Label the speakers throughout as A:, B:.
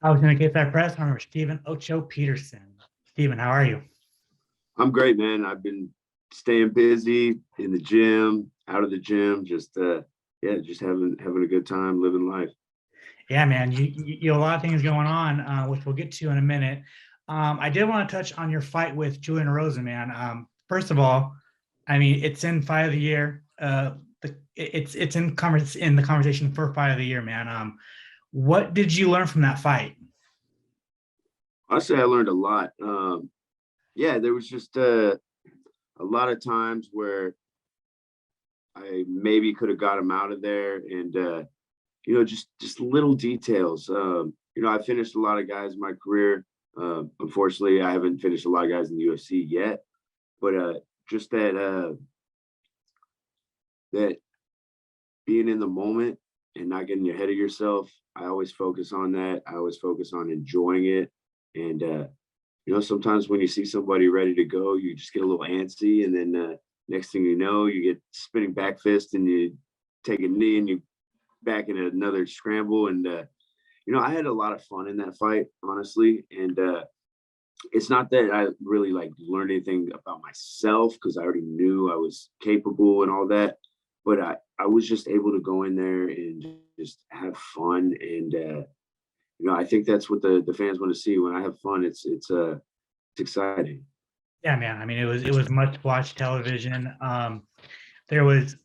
A: I was going to get that press on Stephen Ocho Peterson. Stephen, how are you?
B: I'm great, man. I've been staying busy in the gym, out of the gym, just having a good time living life.
A: Yeah, man, you have a lot of things going on, which we'll get to in a minute. I did want to touch on your fight with Julian Erosa, man. First of all, I mean, it's in fight of the year. It's in the conversation for fight of the year, man. What did you learn from that fight?
B: Honestly, I learned a lot. Yeah, there was just a lot of times where I maybe could have got him out of there, and just little details. I finished a lot of guys in my career. Unfortunately, I haven't finished a lot of guys in the UFC yet, but just that being in the moment and not getting ahead of yourself. I always focus on that. I always focus on enjoying it. And, sometimes when you see somebody ready to go, you just get a little antsy. And then next thing you know, you get spinning back fist and you take a knee and you back in another scramble. And, I had a lot of fun in that fight, honestly. And it's not that I really learned anything about myself because I already knew I was capable and all that. But I was just able to go in there and just have fun. And, I think that's what the fans want to see. When I have fun, it's exciting.
A: Yeah, man. I mean, it was much watched television. There was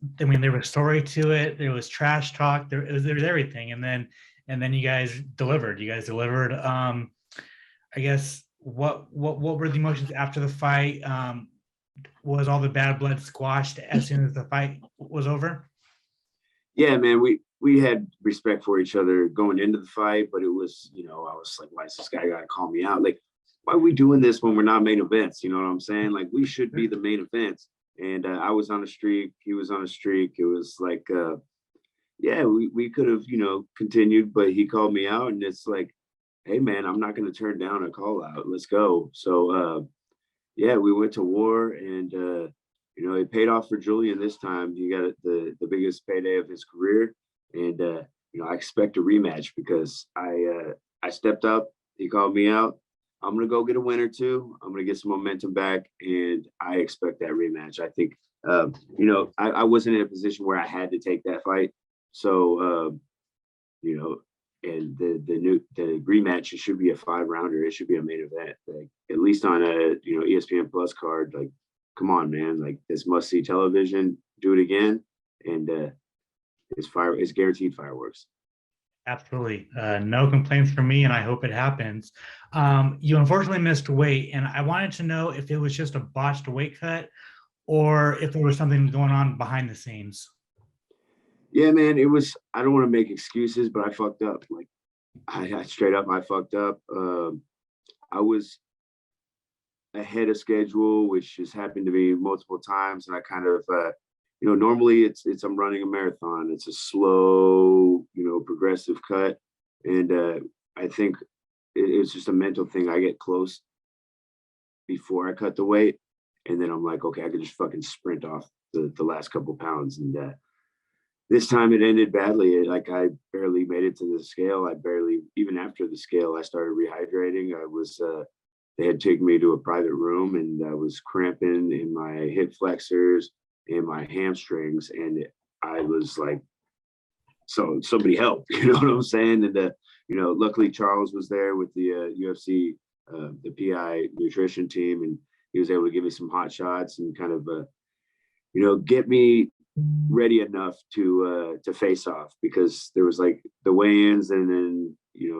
A: story to it. There was trash talk. There was everything, and then you guys delivered. You guys delivered. I guess what were the emotions after the fight? Was all the bad blood squashed as soon as the fight was over?
B: Yeah, man, we had respect for each other going into the fight, but it was, I was like, why is this guy gotta call me out? Like, why are we doing this when we're not main events? You know what I'm saying? Like, we should be the main events. And I was on a streak, he was on a streak. It was like, yeah, we could have, continued, but he called me out, and it's like, hey, man, I'm not going to turn down a call out. Let's go. So, yeah, we went to war, and it paid off for Julian this time. He got the biggest payday of his career, and I expect a rematch because I stepped up. He called me out. I'm gonna go get a win or two. I'm gonna get some momentum back, and I expect that rematch. I think I wasn't in a position where I had to take that fight, so and the rematch, it should be a 5-rounder. It should be a main event, like at least on a ESPN Plus card. Like, come on, man, like this must see television. Do it again, and it's guaranteed fireworks.
A: Absolutely. No complaints from me, and I hope it happens. You unfortunately missed weight, and I wanted to know if it was just a botched weight cut or if there was something going on behind the scenes.
B: Yeah, man, it was. I don't want to make excuses, but I fucked up. Like, I straight up, I fucked up. I was ahead of schedule, which has happened to me multiple times, and I kind of normally it's I'm running a marathon. It's a slow, progressive cut, and I think it's just a mental thing. I get close before I cut the weight, and then I'm like, okay, I could just fucking sprint off the last couple pounds, and this time it ended badly. Like, I barely made it to the scale. I barely, even after the scale, I started rehydrating. They had taken me to a private room, and I was cramping in my hip flexors and my hamstrings. And I was like, so somebody help, you know what I'm saying? And, luckily Charles was there with the UFC, the PI nutrition team, and he was able to give me some hot shots and kind of, get me ready enough to face off, because there was like the weigh-ins, and then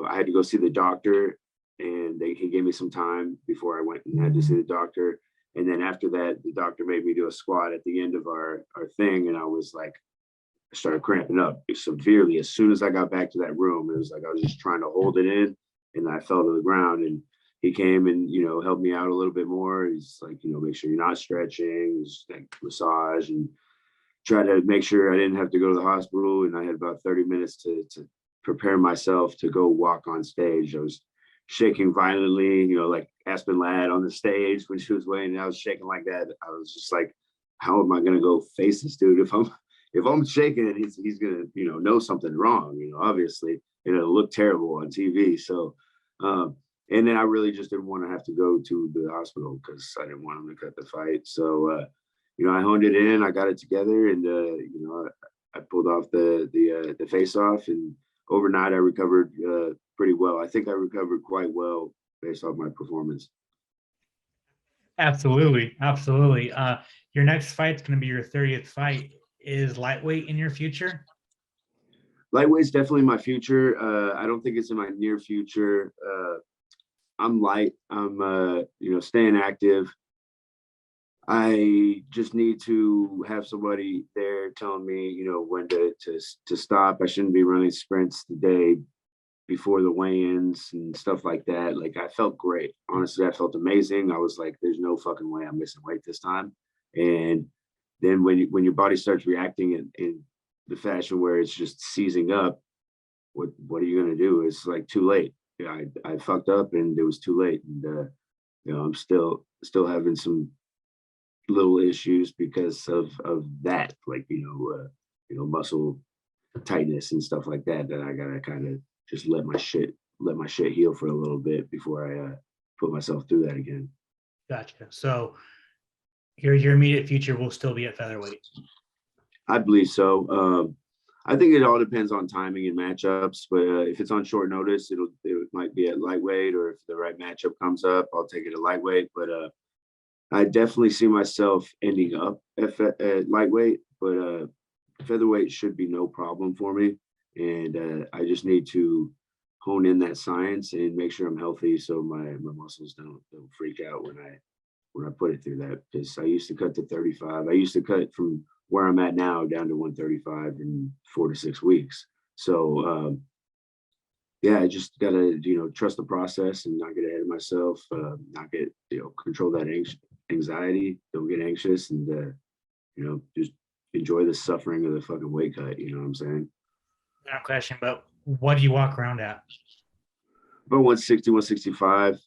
B: I had to go see the doctor, and he gave me some time before I went and had to see the doctor, and then after that the doctor made me do a squat at the end of our thing, and I was like, I started cramping up severely as soon as I got back to that room. It was like I was just trying to hold it in, and I fell to the ground, and he came and helped me out a little bit more. He's like, make sure you're not stretching. He's like massage and try to make sure I didn't have to go to the hospital. And I had about 30 minutes to prepare myself to go walk on stage. I was shaking violently, like Aspen Ladd on the stage when she was weighing. I was shaking like that. I was just like, how am I going to go face this dude? If I'm shaking it, he's going to, know something wrong, obviously, and it'll look terrible on TV. So And then I really just didn't want to have to go to the hospital because I didn't want him to cut the fight. So, I honed it in, I got it together, and I pulled off the face off, and overnight I recovered pretty well. I think I recovered quite well based off my performance.
A: Absolutely, absolutely. Your next fight's going to be your 30th fight. Is lightweight in your future?
B: Lightweight's definitely my future. I don't think it's in my near future. I'm light. I'm staying active. I just need to have somebody there telling me, when to stop. I shouldn't be running sprints the day before the weigh-ins and stuff like that. Like, I felt great. Honestly, I felt amazing. I was like, there's no fucking way I'm missing weight this time. And then when your body starts reacting in the fashion where it's just seizing up, what are you gonna do? It's like too late. Yeah, I fucked up and it was too late. And I'm still having some little issues because of that, like muscle tightness and stuff like that I gotta kind of just let my shit heal for a little bit before I put myself through that again.
A: Gotcha. So your immediate future will still be at featherweight.
B: I believe so. I think it all depends on timing and matchups, but if it's on short notice, it might be at lightweight, or if the right matchup comes up, I'll take it at lightweight. But I definitely see myself ending up at lightweight, but featherweight should be no problem for me. And I just need to hone in that science and make sure I'm healthy so my muscles don't freak out when I put it through that. Because I used to cut to 35. I used to cut from where I'm at now down to 135 in 4 to 6 weeks. So I just gotta trust the process and not get ahead of myself, not get control that anxiety, don't get anxious, and just enjoy the suffering of the fucking weight cut. You know what I'm saying?
A: No question, but what do you walk around at?
B: About 160, 165.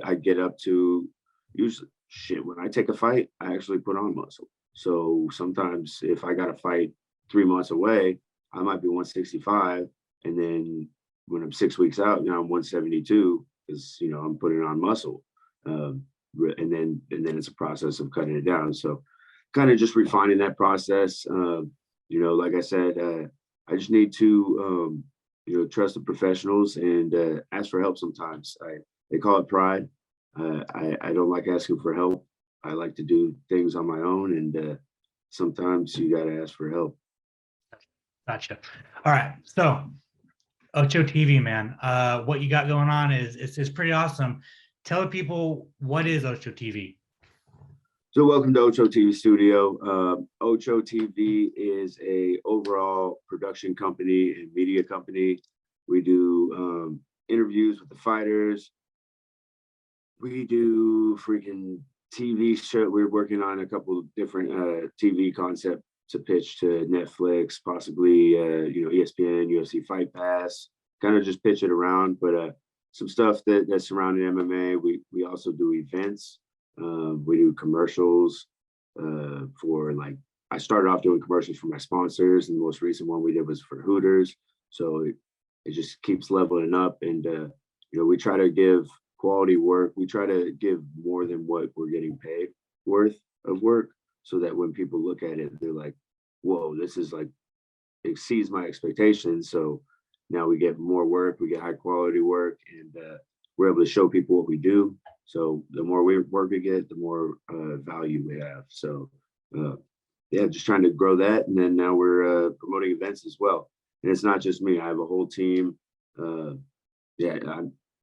B: I get up to, usually, shit, when I take a fight, I actually put on muscle. So sometimes if I got a fight 3 months away, I might be 165. And then when I'm 6 weeks out, now I'm 172 because, I'm putting on muscle. And then it's a process of cutting it down. So kind of just refining that process. Like I said, I just need to, trust the professionals and ask for help sometimes. They call it pride. I don't like asking for help. I like to do things on my own, and sometimes you got to ask for help.
A: Gotcha. All right. So Ocho TV, man, what you got going on is pretty awesome. Tell the people, what is Ocho TV?
B: So welcome to Ocho TV Studio. Ocho TV is a overall production company and media company. We do interviews with the fighters. We do freaking TV show. We're working on a couple of different TV concepts to pitch to Netflix, possibly ESPN, UFC Fight Pass. Kind of just pitch it around, but some stuff that's surrounding MMA. We also do events. We do commercials for, like, I started off doing commercials for my sponsors, and the most recent one we did was for Hooters. So it just keeps leveling up, and we try to give quality work. We try to give more than what we're getting paid worth of work, so that when people look at it, they're like, whoa, this is like exceeds my expectations. So now we get more work, we get high quality work, and we're able to show people what we do. So the more work we get, the more value we have. So just trying to grow that. And then now we're promoting events as well. And it's not just me. I have a whole team.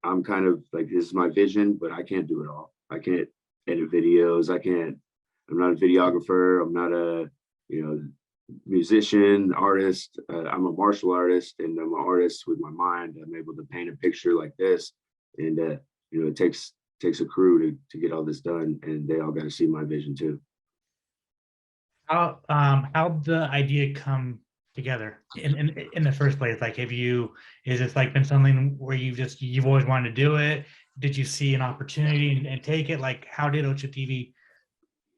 B: I'm kind of like, this is my vision, but I can't do it all. I can't edit videos. I'm not a videographer. I'm not a, musician, artist. I'm a martial artist, and I'm an artist with my mind. I'm able to paint a picture like this. And, it takes a crew to get all this done, and they all got to see my vision too.
A: How'd the idea come together in the first place? Like, is this like been something where you've always wanted to do it? Did you see an opportunity and take it? Like, how did Ocho TV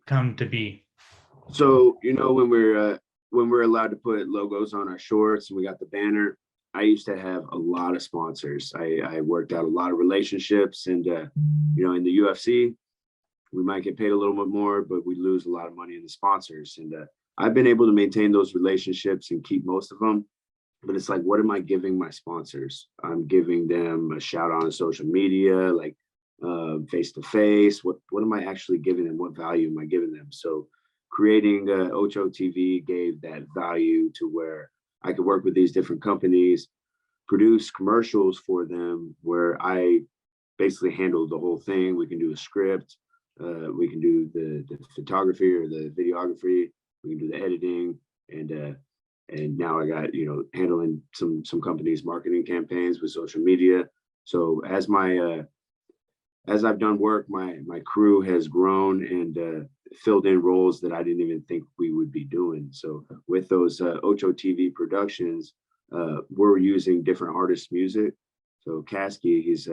A: come to be?
B: So when we're allowed to put logos on our shorts, and we got the banner, I used to have a lot of sponsors. I worked out a lot of relationships, and in the UFC, we might get paid a little bit more, but we lose a lot of money in the sponsors. And I've been able to maintain those relationships and keep most of them. But it's like, what am I giving my sponsors? I'm giving them a shout out on social media, like face to face. What am I actually giving them? What value am I giving them? So creating Ocho TV gave that value to where I could work with these different companies, produce commercials for them where I basically handled the whole thing. We can do a script, we can do the photography or the videography, we can do the editing, and now I got handling some companies' marketing campaigns with social media. So as I've done work, my crew has grown and filled in roles that I didn't even think we would be doing. So with those Ocho TV productions, we're using different artists' music. So Kasky, he's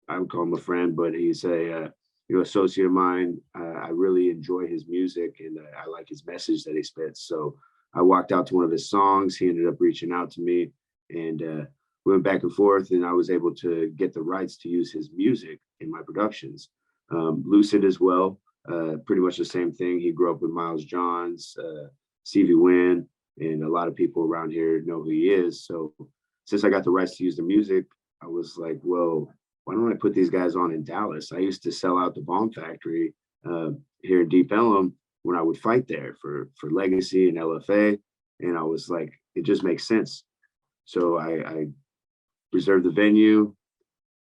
B: I would call him a friend, but he's a associate of mine. I really enjoy his music, and I like his message that he spits. So I walked out to one of his songs. He ended up reaching out to me, and we went back and forth, and I was able to get the rights to use his music in my productions. Lucid as well, pretty much the same thing. He grew up with Miles Johns, Stevie Wynn, and a lot of people around here know who he is. So since I got the rights to use the music, I was like, well, why don't I put these guys on in Dallas? I used to sell out the Bomb Factory here in Deep Ellum when I would fight there for Legacy and LFA. And I was like, it just makes sense. So I reserved the venue.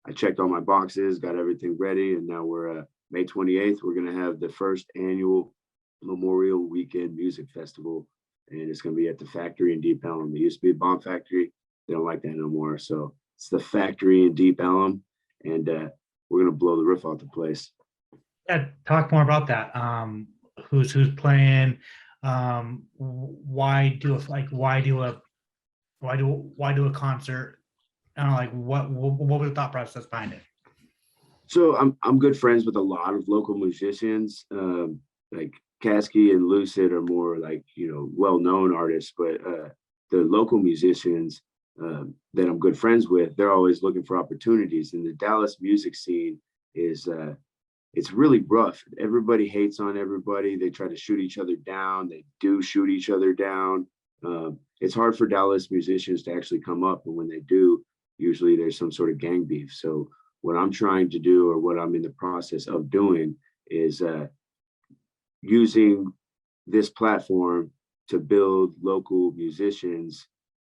B: I checked all my boxes, got everything ready. And now we're May 28th. We're going to have the first annual Memorial Weekend Music Festival. And it's going to be at the factory in Deep Ellum. It used to be a Bomb Factory. They don't like that no more. So it's the factory in Deep Ellum. And we're going to blow the roof off the place.
A: Yeah, talk more about that. Who's playing? Why do a concert? I don't know, like what was the thought process behind it?
B: So I'm good friends with a lot of local musicians. Like Kasky and Lucid are more like well-known artists, but the local musicians that I'm good friends with, they're always looking for opportunities. And the Dallas music scene is it's really rough. Everybody hates on everybody. They try to shoot each other down. They do shoot each other down. It's hard for Dallas musicians to actually come up, and when they do, usually there's some sort of gang beef. So what I'm trying to do, or what I'm in the process of doing, is using this platform to build local musicians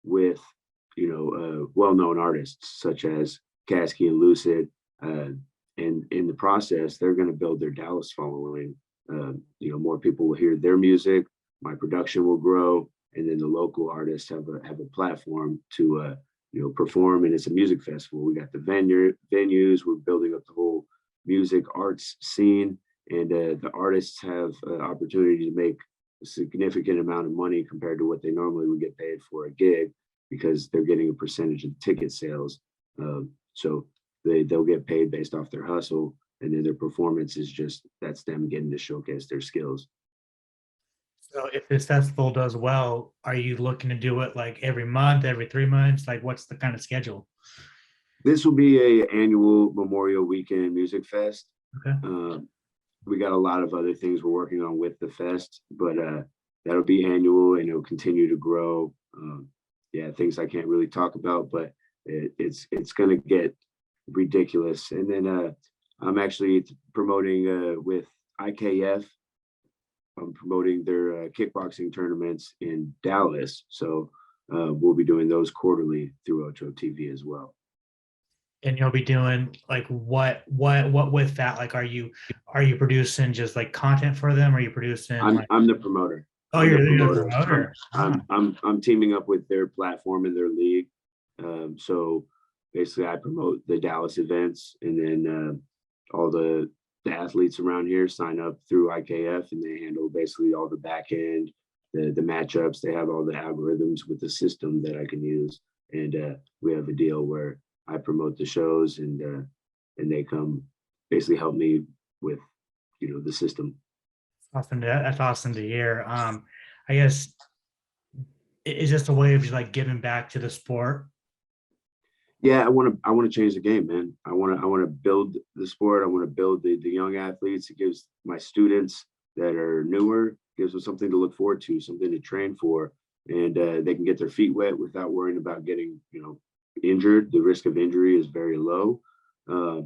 B: with well-known artists such as Kasky and Lucid, and in the process, they're going to build their Dallas following. More people will hear their music. My production will grow, and then the local artists have a platform to perform. And it's a music festival. We got the venues. We're building up the whole music arts scene, and the artists have an opportunity to make a significant amount of money compared to what they normally would get paid for a gig, because they're getting a percentage of ticket sales. So they'll get paid based off their hustle, and then their performance is that's them getting to showcase their skills.
A: So if this festival does well, are you looking to do it like every month, every 3 months? Like what's the kind of schedule?
B: This will be a annual Memorial Weekend Music Fest.
A: Okay.
B: We got a lot of other things we're working on with the fest, but that'll be annual, and it'll continue to grow. Things I can't really talk about, but it's going to get ridiculous. And then I'm actually promoting with IKF. I'm promoting their kickboxing tournaments in Dallas. So we'll be doing those quarterly through Ocho TV as well.
A: And you'll be doing like what with that? Like, are you producing just like content for them? Or are you producing?
B: I'm the promoter.
A: Oh, you're the promoter.
B: I'm teaming up with their platform and their league. So basically, I promote the Dallas events, and then all the athletes around here sign up through IKF, and they handle basically all the back end, the matchups. They have all the algorithms with the system that I can use, and we have a deal where I promote the shows, and they come basically help me with the system.
A: Awesome. That's awesome to hear. I guess is this a way of just like giving back to the sport?
B: Yeah, I want to change the game, man. I want to build the sport. I want to build the young athletes. It gives my students that are newer, gives them something to look forward to, something to train for, and they can get their feet wet without worrying about getting, injured. The risk of injury is very low. Uh,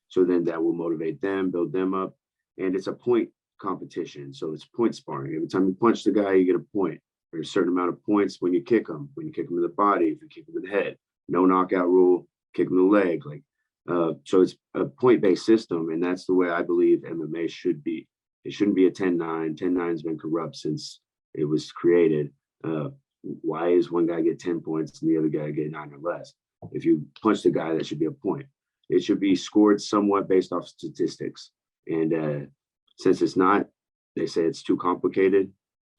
B: so then that will motivate them, build them up, and it's a point competition. So it's point sparring. Every time you punch the guy, you get a point. There's a certain amount of points when you kick them. When you kick them in the body, if you kick them in the head, no knockout rule, kick in the leg. So it's a point-based system, and that's the way I believe MMA should be. It shouldn't be a 10-9. 10-9 has been corrupt since it was created. Why is one guy get 10 points and the other guy get 9 or less? If you punch the guy, that should be a point. It should be scored somewhat based off statistics. And since it's not, they say it's too complicated.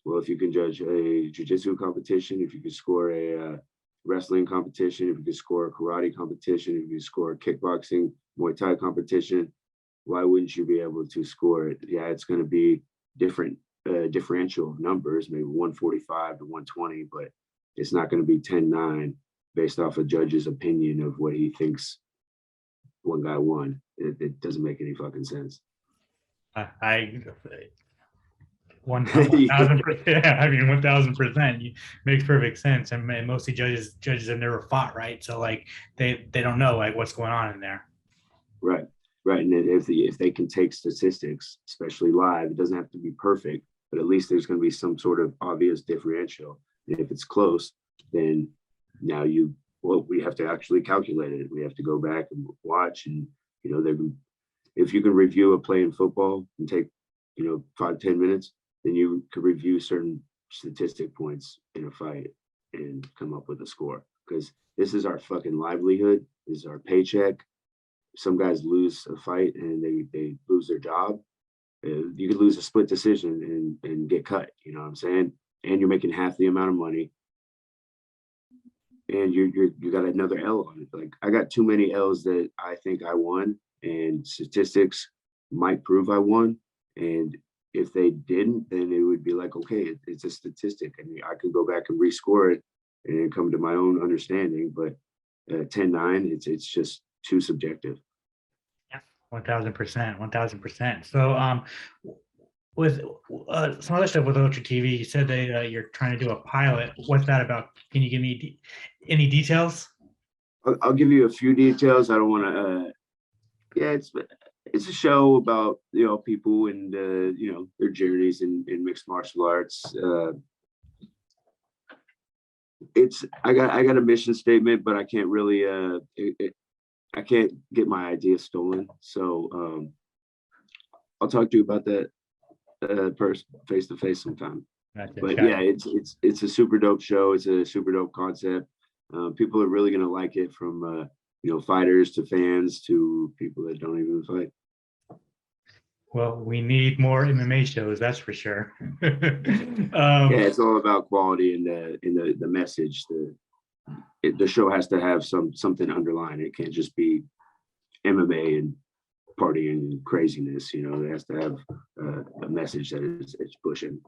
B: Well, if you can judge a jiu-jitsu competition, if you can score a wrestling competition, if you could score a karate competition, if you score a kickboxing, Muay Thai competition, why wouldn't you be able to score it? Yeah, it's going to be different differential of numbers, maybe 145 to 120, but it's not going to be 10-9 based off a judge's opinion of what he thinks one guy won. It doesn't make any fucking sense.
A: I 1,000%. I mean, 1,000%. Makes perfect sense. And mostly judges have never fought, right? So like they don't know like what's going on in there.
B: Right, right. And if they can take statistics, especially live, it doesn't have to be perfect, but at least there's going to be some sort of obvious differential. And if it's close, then now we have to actually calculate it. We have to go back and watch, and if you can review a play in football and take 5-10 minutes, then you could review certain statistic points in a fight and come up with a score, because this is our fucking livelihood. This is our paycheck. Some guys lose a fight and they lose their job. You could lose a split decision and get cut, you know what I'm saying? And you're making half the amount of money, and you got another L on it. Like, I got too many L's that I think I won, and statistics might prove I won. And if they didn't, then it would be like, okay, it's a statistic. I mean, I could go back and rescore it and come to my own understanding. But 10-9, it's just too subjective.
A: Yeah, 1,000%, 1,000%. So with some other stuff with Ocho TV, you said that you're trying to do a pilot. What's that about? Can you give me any details?
B: I'll give you a few details. I don't want to. Yeah, it's a show about people and their journeys in mixed martial arts. I got a mission statement, but I can't really I can't get my idea stolen. So I'll talk to you about that face to face sometime. But yeah, it's a super dope show. It's a super dope concept. People are really gonna like it, from fighters to fans to people that don't even fight.
A: Well, we need more MMA shows, that's for sure.
B: Yeah, it's all about quality and the message. The show has to have something underlying. It can't just be MMA and partying and craziness. It has to have a message that it's pushing.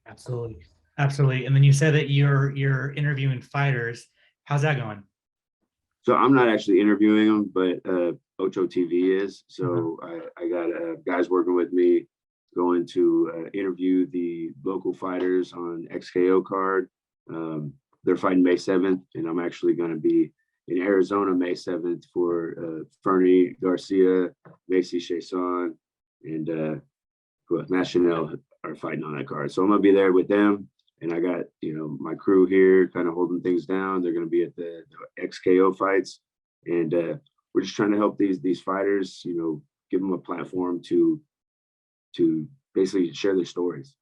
A: Absolutely, absolutely. And then you said that you're interviewing fighters. How's that going?
B: So I'm not actually interviewing them, but Ocho TV is. So I got guys working with me, going to interview the local fighters on XKO card. They're fighting May 7th, and I'm actually going to be in Arizona May 7th for Fernie Garcia, Macy Chason, and Matt Chanel are fighting on that card. So I'm going to be there with them. And I got, my crew here kind of holding things down. They're going to be at the XKO fights. And we're just trying to help these fighters, give them a platform to basically share their stories.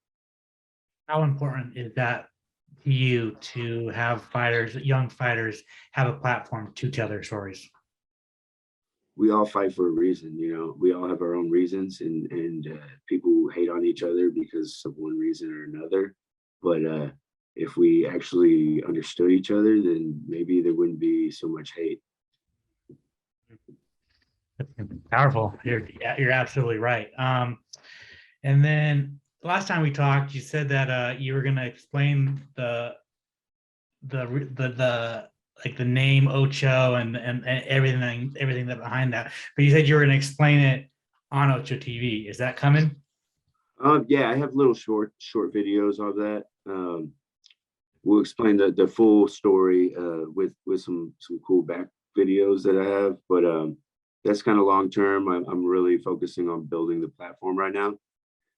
A: How important is that to you, to have young fighters, have a platform to tell their stories?
B: We all fight for a reason, we all have our own reasons, and people hate on each other because of one reason or another. But if we actually understood each other, then maybe there wouldn't be so much hate.
A: Powerful. You're absolutely right. And then last time we talked, you said that you were going to explain the the like the name Ocho and everything that behind that. But you said you were going to explain it on Ocho TV. Is that coming?
B: Yeah, I have little short videos of that. We'll explain the full story with some cool back videos that I have, but that's kind of long term. I'm really focusing on building the platform right now.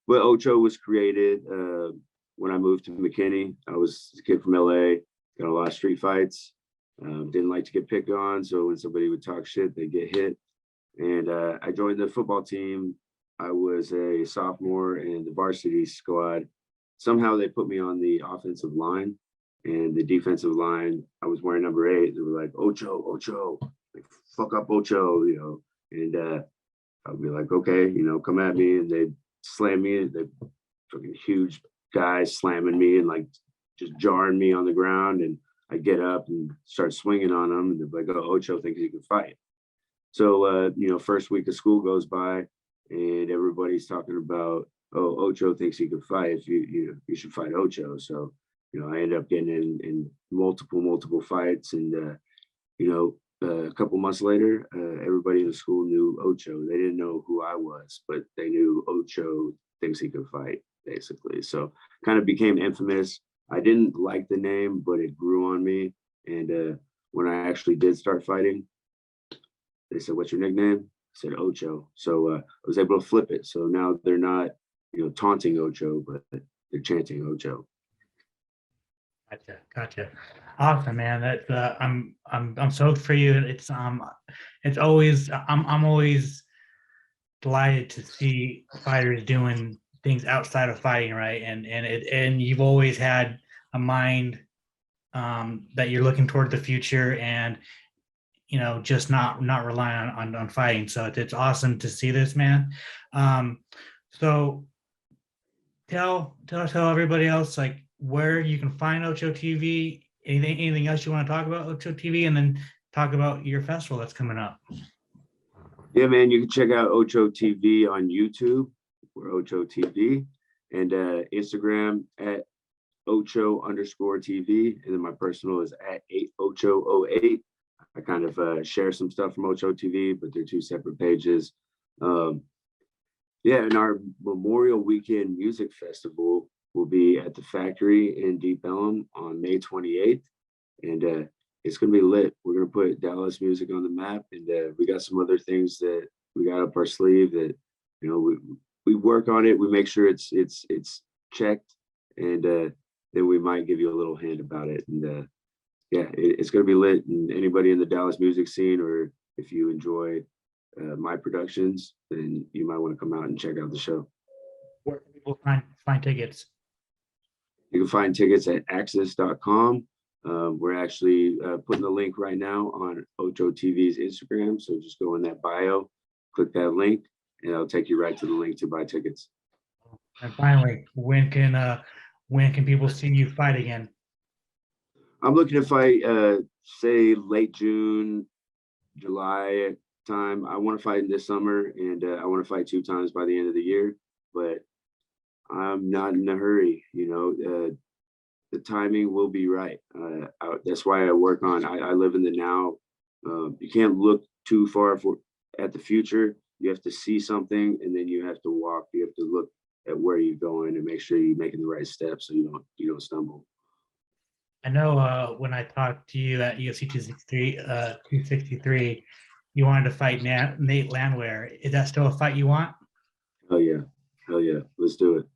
B: But Ocho was created when I moved to McKinney. I was a kid from LA, got a lot of street fights. Didn't like to get picked on, so when somebody would talk shit, they get hit. And I joined the football team. I was a sophomore in the varsity squad. Somehow they put me on the offensive line, and the defensive line, I was wearing number 8. They were like, Ocho, Ocho, like, fuck up Ocho, you know. And I'd be like, okay, you know, come at me. And they'd slam me. They fucking huge guys slamming me and like just jarring me on the ground. And I get up and start swinging on them. And they're like, oh, Ocho thinks he can fight. So, you know, first week of school goes by and everybody's talking about, oh, Ocho thinks he can fight. If you should fight Ocho. So, you know, I ended up getting in multiple fights. And, you know, a couple months later, everybody in the school knew Ocho. They didn't know who I was, but they knew Ocho thinks he could fight, basically. So kind of became infamous. I didn't like the name, but it grew on me. And when I actually did start fighting, they said, what's your nickname? I said, Ocho. So I was able to flip it. So now they're not, you know, taunting Ocho, but they're chanting Ocho.
A: Gotcha. Awesome, man. That I'm stoked for you. It's always I'm always delighted to see fighters doing things outside of fighting, right? And you've always had a mind that you're looking toward the future, and you know, just not relying on fighting. So it's awesome to see this, man. So tell everybody else like where you can find Ocho TV. Anything else you want to talk about Ocho TV, and then talk about your festival that's coming up.
B: Yeah, man, you can check out Ocho TV on YouTube. We're Ocho TV, and Instagram at Ocho_TV, and then my personal is at 8Ocho08. I kind of share some stuff from Ocho TV, but they're 2 separate pages. Yeah, and our Memorial Weekend Music Festival will be at the Factory in Deep Ellum on May 28th. And it's going to be lit. We're going to put Dallas music on the map. And we got some other things that we got up our sleeve that, you know, we work on it. We make sure it's checked. And then we might give you a little hint about it. And yeah, it's going to be lit. And anybody in the Dallas music scene, or if you enjoy my productions, then you might want to come out and check out the show.
A: Where can people find tickets?
B: You can find tickets at access.com. We're actually putting the link right now on Ocho TV's Instagram. So just go in that bio, click that link, and it'll take you right to the link to buy tickets.
A: And finally, when can people see you fight again?
B: I'm looking to fight, say late June, July time. I want to fight this summer, and I want to fight 2 times by the end of the year, but I'm not in a hurry. You know, the timing will be right. That's why I work on, I live in the now. You can't look too far at the future. You have to see something, and then you have to walk. You have to look at where you're going and make sure you're making the right steps so you don't stumble.
A: I know when I talked to you at UFC 263, you wanted to fight Nate Landwehr. Is that still a fight you want?
B: Hell yeah. Let's do it.